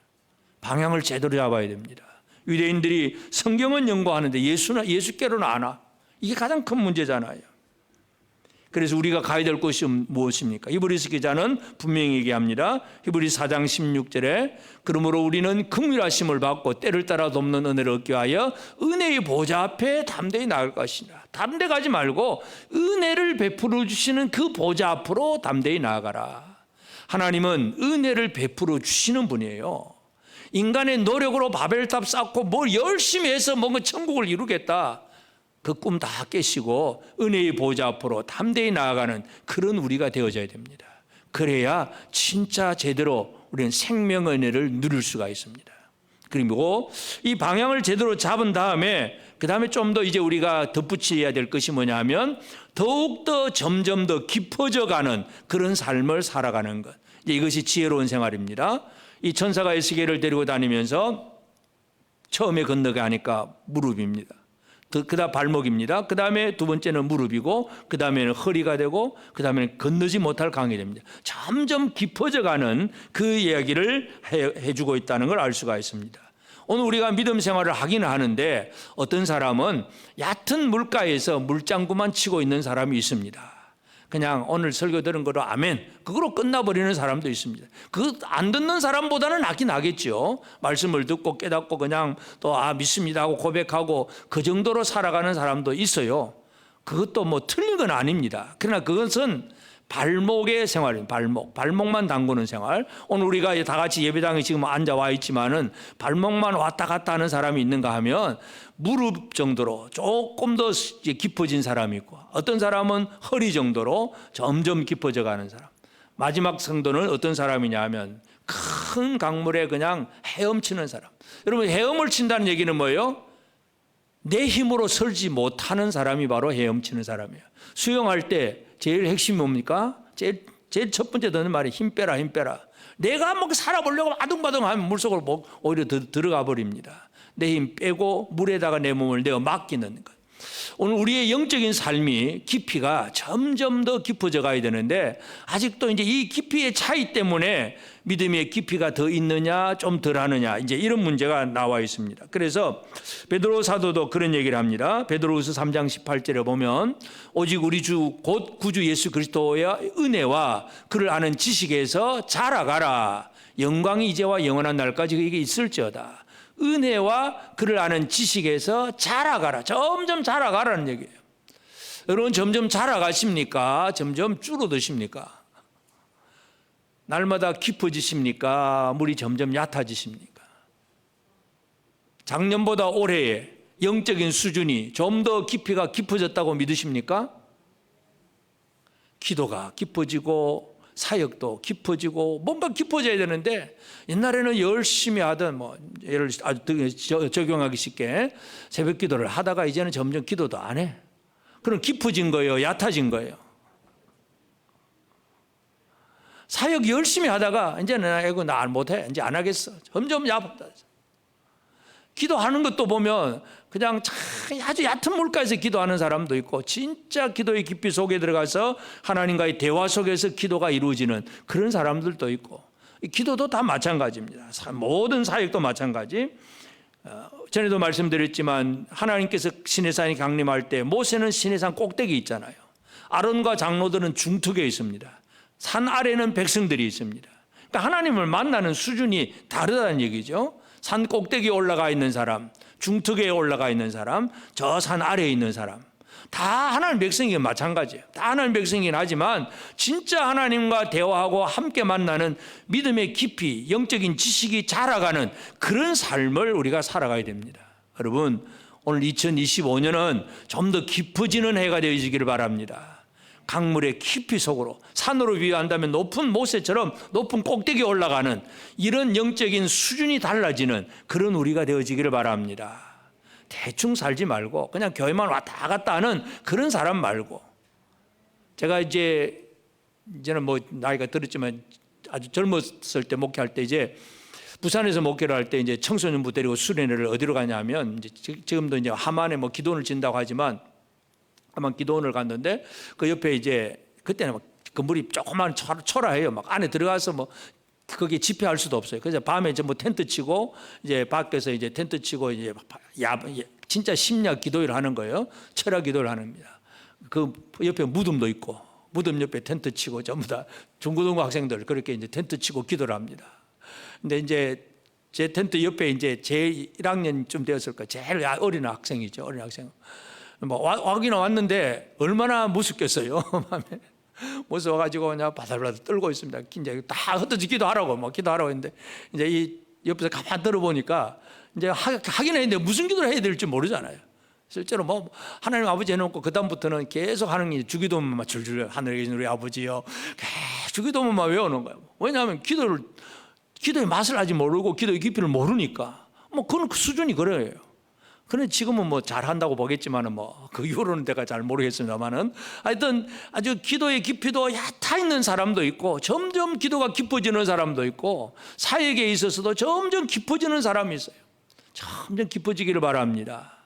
방향을 제대로 잡아야 됩니다. 유대인들이 성경은 연구하는데 예수께로는 안 와. 이게 가장 큰 문제잖아요. 그래서 우리가 가야 될 것이 무엇입니까? 히브리서 기자는 분명히 얘기합니다. 히브리서 4장 16절에 그러므로 우리는 긍휼하심을 받고 때를 따라 돕는 은혜를 얻기 위하여 은혜의 보좌 앞에 담대히 나갈 것이다. 다른 데 가지 말고 은혜를 베풀어 주시는 그 보좌 앞으로 담대히 나아가라. 하나님은 은혜를 베풀어 주시는 분이에요. 인간의 노력으로 바벨탑 쌓고 뭘 열심히 해서 뭔가 천국을 이루겠다, 그 꿈 다 깨시고 은혜의 보좌 앞으로 담대히 나아가는 그런 우리가 되어져야 됩니다. 그래야 진짜 제대로 우리는 생명의 은혜를 누릴 수가 있습니다. 그리고 이 방향을 제대로 잡은 다음에 그 다음에 좀 더 이제 우리가 덧붙여야 될 것이 뭐냐면 더욱더 점점 더 깊어져 가는 그런 삶을 살아가는 것. 이것이 지혜로운 생활입니다. 이 천사가 에스겔을 데리고 다니면서 처음에 건너가니까 무릎입니다. 그 다음 발목입니다. 그 다음에 두 번째는 무릎이고 그 다음에는 허리가 되고 그 다음에는 건너지 못할 강이 됩니다. 점점 깊어져 가는 그 이야기를 해주고 있다는 걸 알 수가 있습니다. 오늘 우리가 믿음 생활을 하긴 하는데 어떤 사람은 얕은 물가에서 물장구만 치고 있는 사람이 있습니다. 그냥 오늘 설교 들은 거로 아멘, 그거로 끝나버리는 사람도 있습니다. 그 안 듣는 사람보다는 낫긴 하겠죠. 말씀을 듣고 깨닫고 그냥 또 믿습니다 하고 고백하고 그 정도로 살아가는 사람도 있어요. 그것도 뭐 틀린 건 아닙니다. 그러나 그것은 발목의 생활입니다. 발목만 담그는 생활. 오늘 우리가 다 같이 예배당에 지금 앉아와 있지만은 발목만 왔다 갔다 하는 사람이 있는가 하면 무릎 정도로 조금 더 깊어진 사람이 있고 어떤 사람은 허리 정도로 점점 깊어져 가는 사람. 마지막 성도는 어떤 사람이냐 하면 큰 강물에 그냥 헤엄치는 사람. 여러분, 헤엄을 친다는 얘기는 뭐예요? 내 힘으로 설지 못하는 사람이 바로 헤엄치는 사람이에요. 수영할 때 제일 핵심이 뭡니까? 제일 첫 번째 듣는 말이 힘 빼라, 힘 빼라. 내가 뭐 살아보려고 아둥바둥 하면 물속으로 오히려 들어가 버립니다. 내 힘 빼고 물에다가 내 몸을 내어 맡기는 것. 오늘 우리의 영적인 삶이 깊이가 점점 더 깊어져 가야 되는데 아직도 이제 이 깊이의 차이 때문에 믿음의 깊이가 더 있느냐 좀 덜 하느냐 이제 이런 문제가 나와 있습니다. 그래서 베드로 사도도 그런 얘기를 합니다. 베드로후서 3장 18절에 보면 오직 우리 주 곧 구주 예수 그리스도의 은혜와 그를 아는 지식에서 자라가라. 영광이 이제와 영원한 날까지 이게 있을지어다. 은혜와 그를 아는 지식에서 자라가라. 점점 자라가라는 얘기예요. 여러분, 점점 자라가십니까? 점점 줄어드십니까? 날마다 깊어지십니까? 물이 점점 얕아지십니까? 작년보다 올해의 영적인 수준이 좀 더 깊이가 깊어졌다고 믿으십니까? 기도가 깊어지고 사역도 깊어지고 뭔가 깊어져야 되는데 옛날에는 열심히 하던 예를 적용하기 쉽게 새벽 기도를 하다가 이제는 점점 기도도 안 해. 그럼 깊어진 거예요? 얕아진 거예요? 사역 열심히 하다가 이제는 이거 나 못해. 이제 안 하겠어. 점점 얕다. 기도하는 것도 보면 그냥 아주 얕은 물가에서 기도하는 사람도 있고 진짜 기도의 깊이 속에 들어가서 하나님과의 대화 속에서 기도가 이루어지는 그런 사람들도 있고 기도도 다 마찬가지입니다. 모든 사역도 마찬가지. 전에도 말씀드렸지만 하나님께서 시내산에 강림할 때 모세는 시내산 꼭대기 있잖아요. 아론과 장로들은 중턱에 있습니다. 산 아래는 백성들이 있습니다. 그러니까 하나님을 만나는 수준이 다르다는 얘기죠. 산 꼭대기에 올라가 있는 사람, 중턱에 올라가 있는 사람, 저 산 아래에 있는 사람. 다 하나님 백성이긴 마찬가지예요. 다 하나님 백성이긴 하지만 진짜 하나님과 대화하고 함께 만나는 믿음의 깊이, 영적인 지식이 자라가는 그런 삶을 우리가 살아가야 됩니다. 여러분, 오늘 2025년은 좀 더 깊어지는 해가 되어지기를 바랍니다. 강물의 깊이 속으로, 산으로 비유한다면 높은 모세처럼 높은 꼭대기에 올라가는 이런 영적인 수준이 달라지는 그런 우리가 되어지기를 바랍니다. 대충 살지 말고 그냥 교회만 왔다 갔다 하는 그런 사람 말고, 제가 이제는 뭐 나이가 들었지만 아주 젊었을 때 목회할 때 이제 부산에서 목회를 할 때 이제 청소년부 데리고 수련회를 어디로 가냐면 이제 지금도 이제 하만에 뭐 기도원을 진다고 하지만 하만 기도원을 갔는데 그 옆에 이제 그때는 막 건물이 조그만 초라해요. 막 안에 들어가서 뭐 거기에 집회할 수도 없어요. 그래서 밤에 전부 텐트 치고 이제 밖에서 이제 텐트 치고 이제 진짜 심야 기도를 하는 거예요. 철야 기도를 하는 겁니다. 그 옆에 무덤도 있고 무덤 옆에 텐트 치고 전부 다 중고등부 학생들 그렇게 이제 텐트 치고 기도를 합니다. 근데 이제 제 텐트 옆에 이제 제 1학년쯤 되었을 거예요. 제일 어린 학생이죠. 어린 학생. 뭐 와기는 왔는데 얼마나 무섭겠어요. 모습 와가지고 그냥 바들바들 떨고 있습니다. 이제 다 흩어지 기도하라고 뭐 기도하라고 했는데 이제 이 옆에서 가만 들어보니까 이제 하긴 했는데 무슨 기도를 해야 될지 모르잖아요. 실제로 뭐 하나님 아버지 해놓고 그 다음부터는 계속 하는 게 주기도문만 줄줄 하늘에 계신 우리 아버지요. 계속 주기도문만 외우는 거예요. 왜냐하면 기도의 맛을 아직 모르고 기도의 깊이를 모르니까 뭐 그런 수준이 그래요. 그런데 지금은 뭐 잘한다고 보겠지만은 뭐 그 이후로는 내가 잘 모르겠습니다만은 하여튼 아주 기도의 깊이도 얕아 있는 사람도 있고 점점 기도가 깊어지는 사람도 있고 사역에 있어서도 점점 깊어지는 사람이 있어요. 점점 깊어지기를 바랍니다.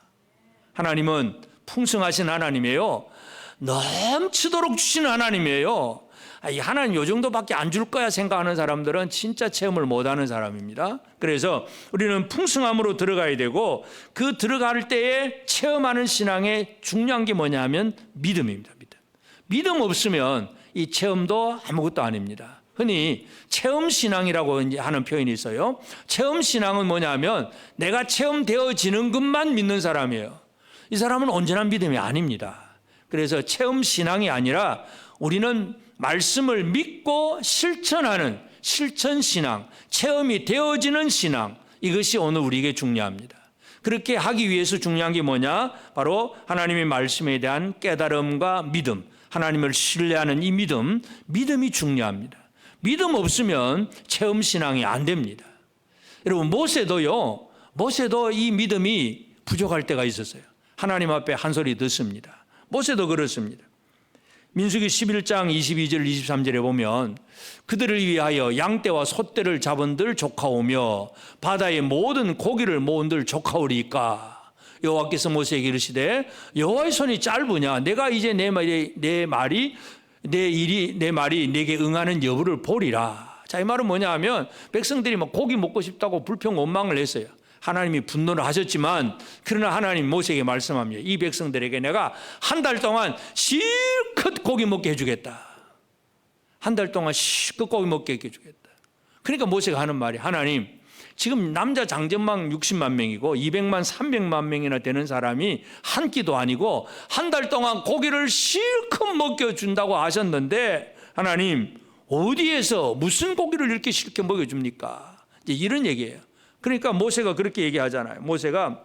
하나님은 풍성하신 하나님이에요. 넘치도록 주시는 하나님이에요. 이 하나님 요 정도밖에 안 줄 거야 생각하는 사람들은 진짜 체험을 못하는 사람입니다. 그래서 우리는 풍성함으로 들어가야 되고 그 들어갈 때에 체험하는 신앙의 중요한 게 뭐냐면 믿음입니다. 믿음 없으면 이 체험도 아무것도 아닙니다. 흔히 체험신앙이라고 하는 표현이 있어요. 체험신앙은 뭐냐면 내가 체험되어지는 것만 믿는 사람이에요. 이 사람은 온전한 믿음이 아닙니다. 그래서 체험신앙이 아니라 우리는 말씀을 믿고 실천하는 실천신앙, 체험이 되어지는 신앙, 이것이 오늘 우리에게 중요합니다. 그렇게 하기 위해서 중요한 게 뭐냐? 바로 하나님의 말씀에 대한 깨달음과 믿음, 하나님을 신뢰하는 이 믿음이 중요합니다. 믿음 없으면 체험신앙이 안 됩니다. 여러분 모세도 이 믿음이 부족할 때가 있었어요. 하나님 앞에 한 소리 듣습니다. 모세도 그렇습니다. 민수기 11장 22절 23절에 보면 그들을 위하여 양떼와 소떼를 잡은들 조카오며 바다의 모든 고기를 모은들 조카오리까. 여호와께서 모세에게 이르시되 여호와의 손이 짧으냐 내가 이제 내 말이 내게 응하는 여부를 보리라. 자, 이 말은 뭐냐 하면 백성들이 막 고기 먹고 싶다고 불평 원망을 했어요. 하나님이 분노를 하셨지만 그러나 하나님 모세에게 말씀합니다. 이 백성들에게 내가 한 달 동안 실컷 고기 먹게 해주겠다. 한 달 동안 실컷 고기 먹게 해주겠다. 그러니까 모세가 하는 말이 하나님 지금 남자 장정만 60만 명이고 200만 300만 명이나 되는 사람이 한 끼도 아니고 한 달 동안 고기를 실컷 먹여준다고 하셨는데 하나님 어디에서 무슨 고기를 이렇게 실컷 먹여줍니까? 이제 이런 얘기예요. 그러니까 모세가 그렇게 얘기하잖아요. 모세가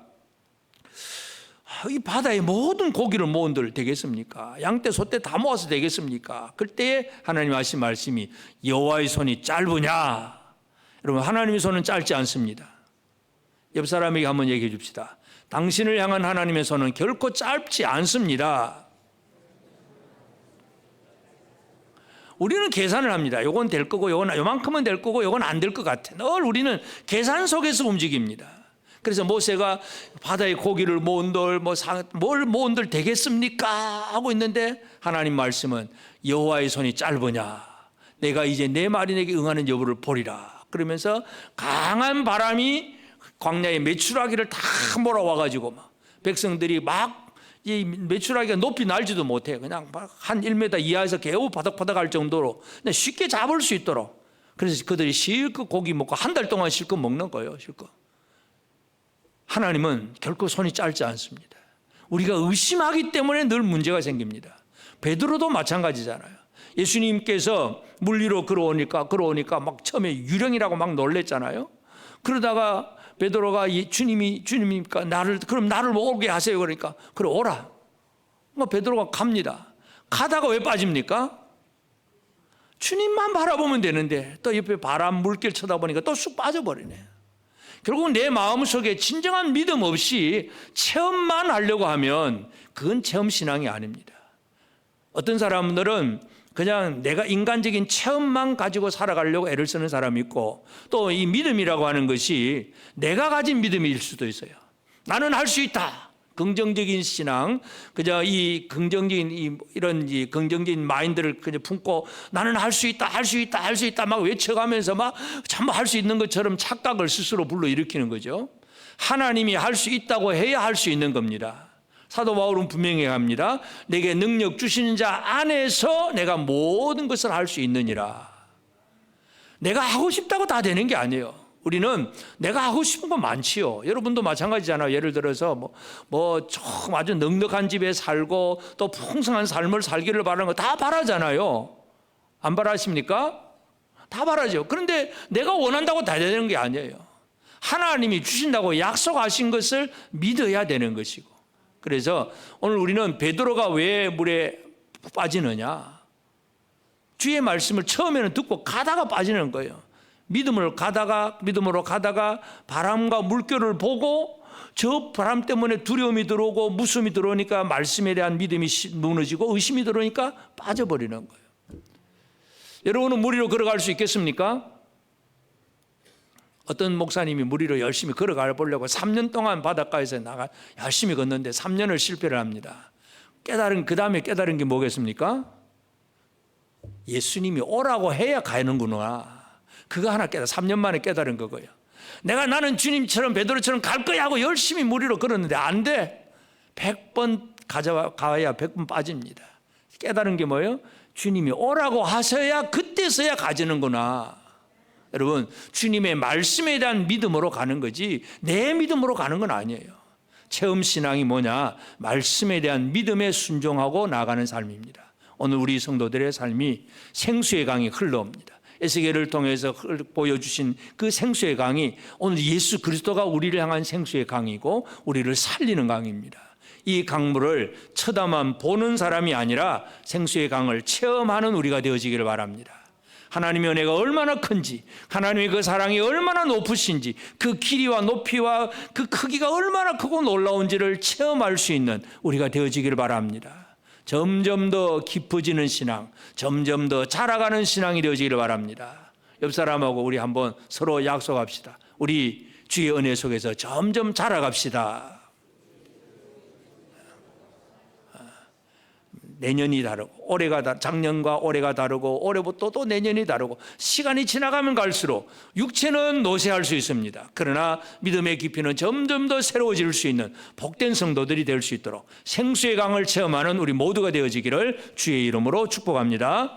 이 바다의 모든 고기를 모은들 되겠습니까? 양떼 소떼 다 모아서 되겠습니까? 그때 하나님 하신 말씀이 여호와의 손이 짧으냐? 여러분 하나님의 손은 짧지 않습니다. 옆 사람에게 한번 얘기해 줍시다. 당신을 향한 하나님의 손은 결코 짧지 않습니다. 우리는 계산을 합니다. 요건 될 거고 요만큼은 될 거고 요건 안 될 것 같아. 늘 우리는 계산 속에서 움직입니다. 그래서 모세가 바다의 고기를 모은들 뭘 모은들 되겠습니까? 하고 있는데 하나님 말씀은 여호와의 손이 짧으냐 내가 이제 내 말이 내게 응하는 여부를 보리라. 그러면서 강한 바람이 광야의 메추라기를 다 몰아와가지고 막 백성들이 막 이 메추라기가 높이 날지도 못해. 그냥 한 1m 이하에서 겨우 바닥바닥 할 정도로 쉽게 잡을 수 있도록. 그래서 그들이 실컷 고기 먹고 한 달 동안 실컷 먹는 거예요. 실컷. 하나님은 결코 손이 짧지 않습니다. 우리가 의심하기 때문에 늘 문제가 생깁니다. 베드로도 마찬가지잖아요. 예수님께서 물 위로 걸어오니까 막 처음에 유령이라고 막 놀랬잖아요. 그러다가 베드로가 주님이니까 그럼 나를 오게 하세요. 그러니까 그래 오라. 베드로가 갑니다. 가다가 왜 빠집니까? 주님만 바라보면 되는데 또 옆에 바람 물길 쳐다보니까 또 쑥 빠져버리네. 결국 내 마음속에 진정한 믿음 없이 체험만 하려고 하면 그건 체험신앙이 아닙니다. 어떤 사람들은 그냥 내가 인간적인 체험만 가지고 살아가려고 애를 쓰는 사람이 있고, 또 이 믿음이라고 하는 것이 내가 가진 믿음일 수도 있어요. 나는 할 수 있다. 긍정적인 신앙, 그저 이 긍정적인 이런 긍정적인 마인드를 그냥 품고 나는 할 수 있다, 할 수 있다, 할 수 있다 막 외쳐가면서 막 참 할 수 있는 것처럼 착각을 스스로 불러일으키는 거죠. 하나님이 할 수 있다고 해야 할 수 있는 겁니다. 사도 바울은 분명히 합니다. 내게 능력 주시는 자 안에서 내가 모든 것을 할 수 있느니라. 내가 하고 싶다고 다 되는 게 아니에요. 우리는 내가 하고 싶은 거 많지요. 여러분도 마찬가지잖아요. 예를 들어서 좀 아주 넉넉한 집에 살고 또 풍성한 삶을 살기를 바라는 거 다 바라잖아요. 안 바라십니까? 다 바라죠. 그런데 내가 원한다고 다 되는 게 아니에요. 하나님이 주신다고 약속하신 것을 믿어야 되는 것이고. 그래서 오늘 우리는 베드로가 왜 물에 빠지느냐, 주의 말씀을 처음에는 듣고 가다가 빠지는 거예요. 믿음으로 가다가 바람과 물결을 보고 저 바람 때문에 두려움이 들어오고 무서움이 들어오니까 말씀에 대한 믿음이 무너지고 의심이 들어오니까 빠져버리는 거예요. 여러분은 물 위로 걸어갈 수 있겠습니까? 어떤 목사님이 물 위로 열심히 걸어가 보려고 3년 동안 바닷가에서 열심히 걷는데 3년을 실패를 합니다. 그 다음에 깨달은 게 뭐겠습니까? 예수님이 오라고 해야 가는구나. 그거 하나 3년 만에 깨달은 거고요. 나는 주님처럼 베드로처럼 갈 거야 하고 열심히 물 위로 걸었는데 안 돼. 100번 가야 100번 빠집니다. 깨달은 게 뭐예요? 주님이 오라고 하셔야 그때서야 가지는구나. 여러분, 주님의 말씀에 대한 믿음으로 가는 거지 내 믿음으로 가는 건 아니에요. 체험신앙이 뭐냐? 말씀에 대한 믿음에 순종하고 나가는 삶입니다. 오늘 우리 성도들의 삶이 생수의 강이 흘러옵니다. 에스겔을 통해서 보여주신 그 생수의 강이 오늘 예수 그리스도가 우리를 향한 생수의 강이고 우리를 살리는 강입니다. 이 강물을 쳐다만 보는 사람이 아니라 생수의 강을 체험하는 우리가 되어지기를 바랍니다. 하나님의 은혜가 얼마나 큰지, 하나님의 그 사랑이 얼마나 높으신지, 그 길이와 높이와 그 크기가 얼마나 크고 놀라운지를 체험할 수 있는 우리가 되어지기를 바랍니다. 점점 더 깊어지는 신앙, 점점 더 자라가는 신앙이 되어지기를 바랍니다. 옆 사람하고 우리 한번 서로 약속합시다. 우리 주의 은혜 속에서 점점 자라갑시다. 내년이 다르고 작년과 올해가 다르고 올해부터 또 내년이 다르고 시간이 지나가면 갈수록 육체는 노쇠할 수 있습니다. 그러나 믿음의 깊이는 점점 더 새로워질 수 있는 복된 성도들이 될 수 있도록 생수의 강을 체험하는 우리 모두가 되어지기를 주의 이름으로 축복합니다.